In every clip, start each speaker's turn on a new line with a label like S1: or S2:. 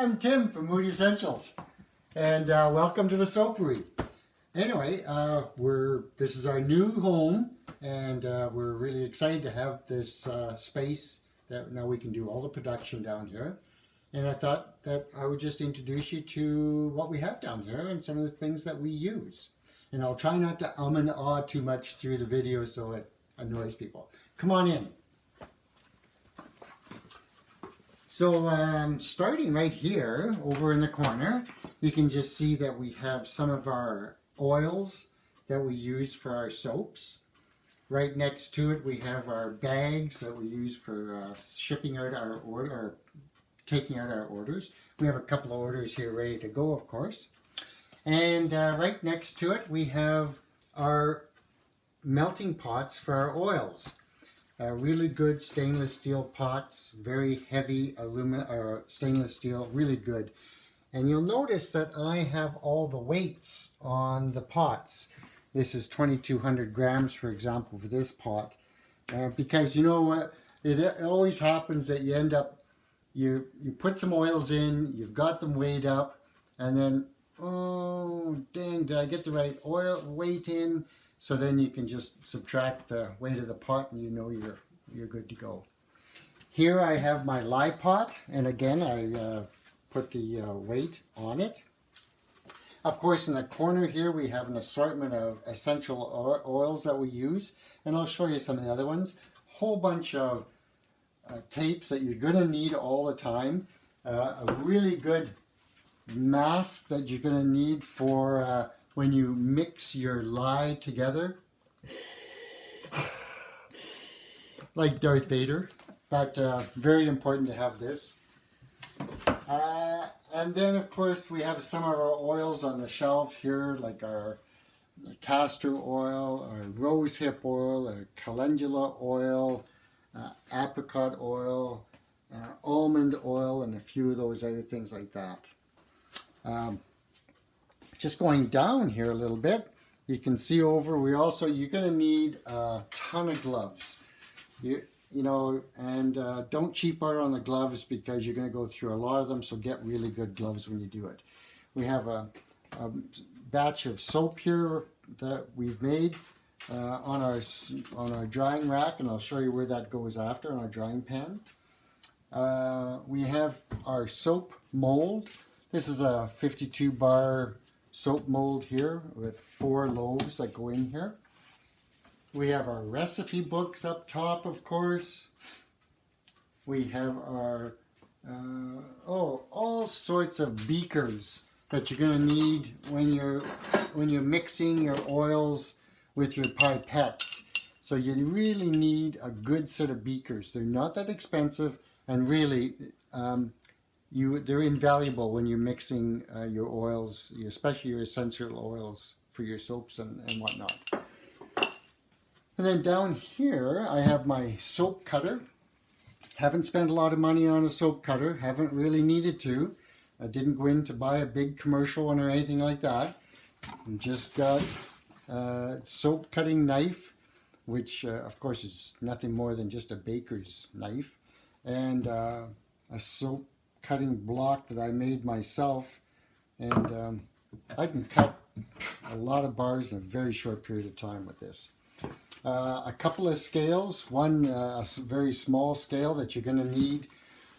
S1: I'm Tim from Mood Essentials, and welcome to the soapery. Anyway, this is our new home, and we're really excited to have this space that now we can do all the production down here. And I thought that I would just introduce you to what we have down here and some of the things that we use. And I'll try not to and ah too much through the video so it annoys people. Come on in. So starting right here over in the corner, you can just see that we have some of our oils that we use for our soaps. Right next to it we have our bags that we use for shipping out our order, or taking out our orders. We have a couple of orders here ready to go, of course. And right next to it we have our melting pots for our oils. Really good stainless steel pots, very heavy stainless steel, really good. And you'll notice that I have all the weights on the pots. This is 2,200 grams, for example, for this pot. Because you know what, it always happens that you end up, you put some oils in, you've got them weighed up, and then, oh dang, did I get the right oil weight in? So then you can just subtract the weight of the pot and you know you're good to go. Here I have my lye pot, and again I put the weight on it. Of course, in the corner here we have an assortment of essential oils that we use, and I'll show you some of the other ones. Whole bunch of tapes that you're going to need all the time. A really good mask that you're going to need for when you mix your lye together, like Darth Vader, but very important to have this. And then of course we have some of our oils on the shelf here, like our castor oil, our rosehip oil, our calendula oil, apricot oil, almond oil, and a few of those other things like that. Just going down here a little bit, you can see over, you're going to need a ton of gloves. You know, and don't cheap out on the gloves because you're going to go through a lot of them, so get really good gloves when you do it. We have a batch of soap here that we've made on our drying rack, and I'll show you where that goes after on our drying pan. We have our soap mold. This is a 52 bar soap mold here with 4 loaves that go in here. We have our recipe books up top, of course. We have our all sorts of beakers that you're going to need when you're mixing your oils with your pipettes. So you really need a good set of beakers. They're not that expensive, and really they're invaluable when you're mixing your oils, especially your essential oils for your soaps and whatnot. And then down here I have my soap cutter. Haven't spent a lot of money on a soap cutter, haven't really needed to. I didn't go in to buy a big commercial one or anything like that. I just got a soap cutting knife, which of course is nothing more than just a baker's knife, and a soap cutting block that I made myself, and I can cut a lot of bars in a very short period of time with this. A couple of scales, one a very small scale that you're going to need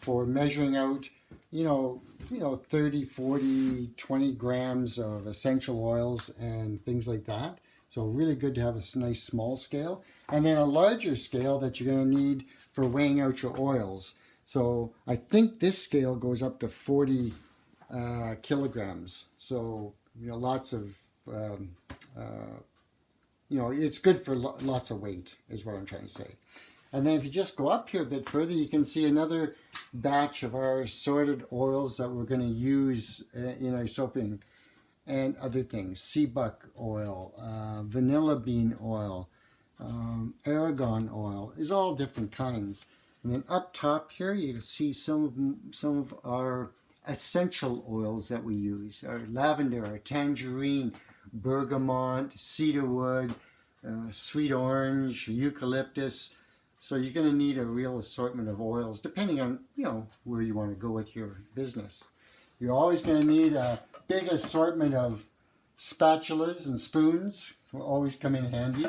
S1: for measuring out, 30, 40, 20 grams of essential oils and things like that. So really good to have a nice small scale. And then a larger scale that you're going to need for weighing out your oils. So I think this scale goes up to 40 kilograms. So, lots of, it's good for lots of weight is what I'm trying to say. And then if you just go up here a bit further, you can see another batch of our assorted oils that we're going to use in our soaping and other things. Seabuck oil, vanilla bean oil, argan oil. There's all different kinds. And then up top here you can see some of our essential oils that we use. Our lavender, our tangerine, bergamot, cedarwood, sweet orange, eucalyptus. So you're going to need a real assortment of oils depending on, where you want to go with your business. You're always going to need a big assortment of spatulas and spoons. Will always come in handy.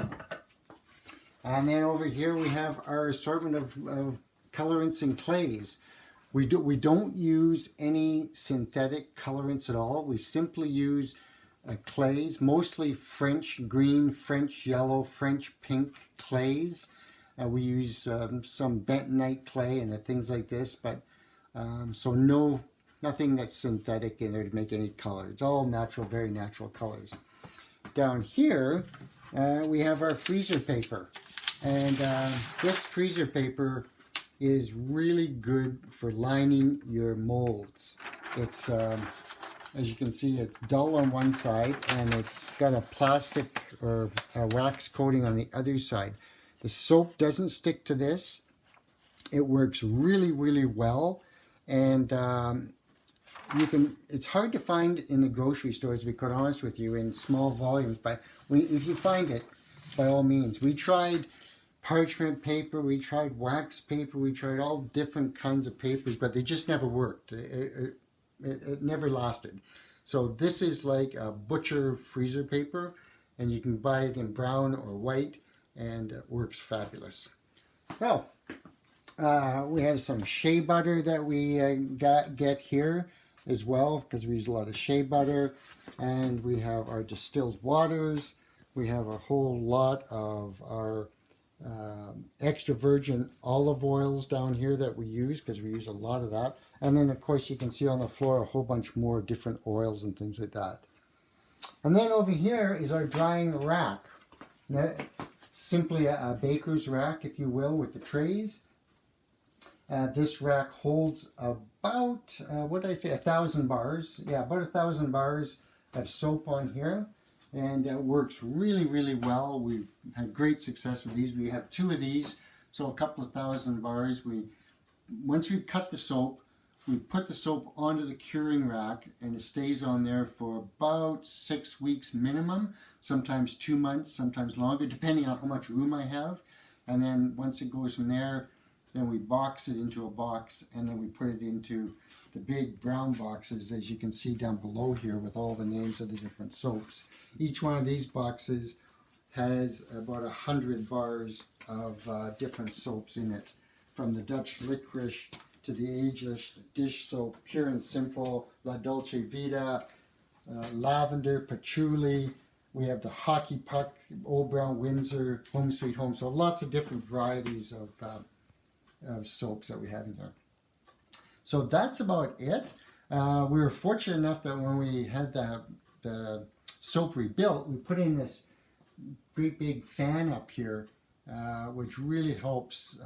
S1: And then over here we have our assortment of colorants and clays. We don't use any synthetic colorants at all. We simply use clays, mostly French green, French yellow, French pink clays. We use some bentonite clay and things like this, but so nothing that's synthetic in there to make any color. It's all natural, very natural colors. Down here we have our freezer paper, and this freezer paper is really good for lining your molds. It's as you can see, it's dull on one side and it's got a plastic or a wax coating on the other side. The soap doesn't stick to this. It works really, really well, and it's hard to find in the grocery stores, to be quite honest with you, in small volumes, but if you find it, by all means. We tried parchment paper, we tried wax paper, we tried all different kinds of papers, but they just never worked. It never lasted. So this is like a butcher freezer paper, and you can buy it in brown or white, and it works fabulous. Well, we have some shea butter that we get here as well, because we use a lot of shea butter, and we have our distilled waters. We have a whole lot of our extra virgin olive oils down here that we use, because we use a lot of that. And then of course you can see on the floor a whole bunch more different oils and things like that. And then over here is our drying rack. Now, simply a baker's rack, if you will, with the trays. This rack holds about, what did I say, 1,000 bars. Yeah, about 1,000 bars of soap on here. And it works really, really well. We've had great success with these. We have 2 of these, so a couple of thousand bars. Once we cut the soap, we put the soap onto the curing rack, and it stays on there for about 6 weeks minimum, sometimes 2 months, sometimes longer, depending on how much room I have. And then once it goes from there, then we box it into a box, and then we put it into the big brown boxes, as you can see down below here, with all the names of the different soaps. Each one of these boxes has about 100 bars of different soaps in it, from the Dutch licorice to the ageless dish soap, Pure and Simple, La Dolce Vita, lavender, patchouli. We have the Hockey Puck, Old Brown Windsor, Home Sweet Home. So lots of different varieties of soaps that we have in here. So that's about it. We were fortunate enough that when we had the soapery built, we put in this great big fan up here, which really helps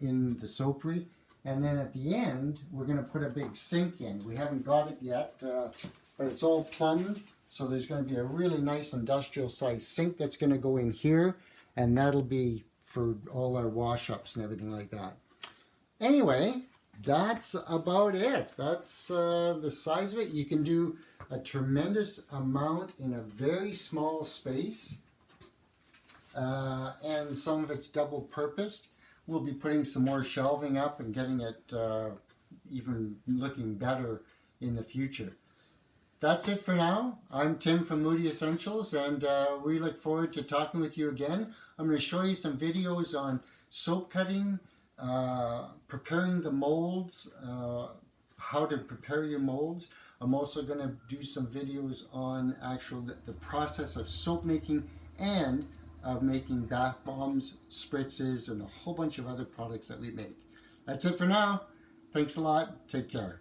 S1: in the soapery. And then at the end, we're going to put a big sink in. We haven't got it yet, but it's all plumbed. So there's going to be a really nice industrial sized sink that's going to go in here, and that'll be for all our wash-ups and everything like that. Anyway, that's about it. That's the size of it. You can do a tremendous amount in a very small space, and some of it's double purposed. We'll be putting some more shelving up and getting it even looking better in the future. That's it for now. I'm Tim from Moody Essentials, and we look forward to talking with you again. I'm going to show you some videos on soap cutting, preparing the molds, how to prepare your molds. I'm also going to do some videos on the process of soap making, and of making bath bombs, spritzes, and a whole bunch of other products that we make. That's it for now. Thanks a lot. Take care.